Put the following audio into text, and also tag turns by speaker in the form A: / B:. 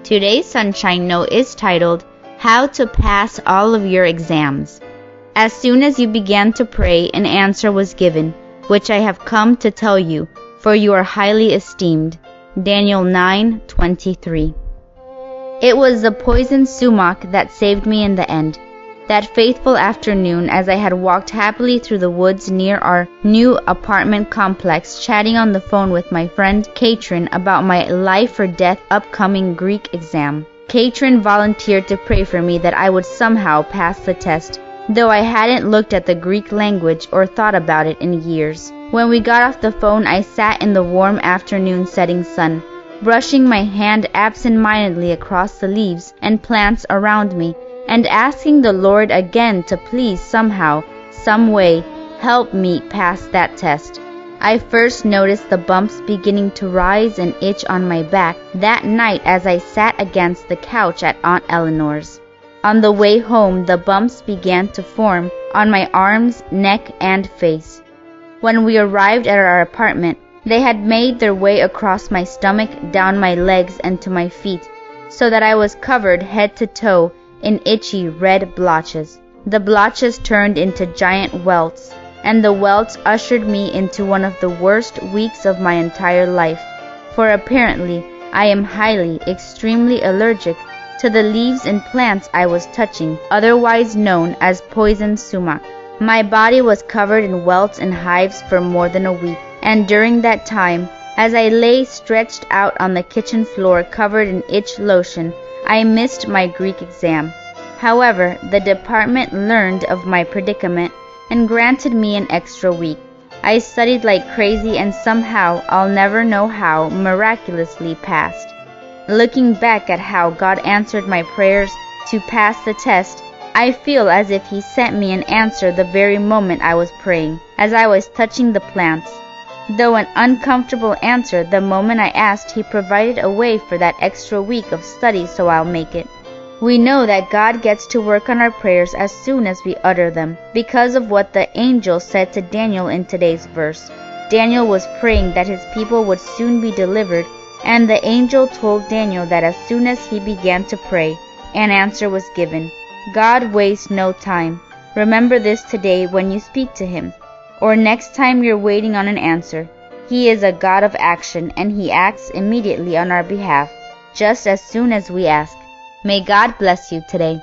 A: Today's Sunshine Note is titled, How to Pass All of Your Exams. As soon as you began to pray, an answer was given, which I have come to tell you, for you are highly esteemed. Daniel 9:23. It was the poisoned sumac that saved me in the end. That faithful afternoon, as I had walked happily through the woods near our new apartment complex, chatting on the phone with my friend Katrin about my life-or-death upcoming Greek exam. Katrin volunteered to pray for me that I would somehow pass the test, though I hadn't looked at the Greek language or thought about it in years. When we got off the phone, I sat in the warm afternoon setting sun, brushing my hand absent-mindedly across the leaves and plants around me, and asking the Lord again to please somehow, some way, help me pass that test. I first noticed the bumps beginning to rise and itch on my back that night as I sat against the couch at Aunt Eleanor's. On the way home, the bumps began to form on my arms, neck, and face. When we arrived at our apartment, they had made their way across my stomach, down my legs, and to my feet, so that I was covered head to toe in itchy red blotches. The blotches turned into giant welts, and the welts ushered me into one of the worst weeks of my entire life, for apparently I am highly, extremely allergic to the leaves and plants I was touching, otherwise known as poison sumac. My body was covered in welts and hives for more than a week, and during that time, as I lay stretched out on the kitchen floor covered in itch lotion, I missed my Greek exam. However, the department learned of my predicament and granted me an extra week. I studied like crazy and somehow, I'll never know how, miraculously passed. Looking back at how God answered my prayers to pass the test, I feel as if He sent me an answer the very moment I was praying, as I was touching the plants. Though an uncomfortable answer the moment I asked, He provided a way for that extra week of study, so I'll make it. We know that God gets to work on our prayers as soon as we utter them, because of what the angel said to Daniel in today's verse. Daniel was praying that his people would soon be delivered, and the angel told Daniel that as soon as he began to pray, an answer was given. God wastes no time. Remember this today when you speak to Him, or next time you're waiting on an answer. He is a God of action, and He acts immediately on our behalf, just as soon as we ask. May God bless you today.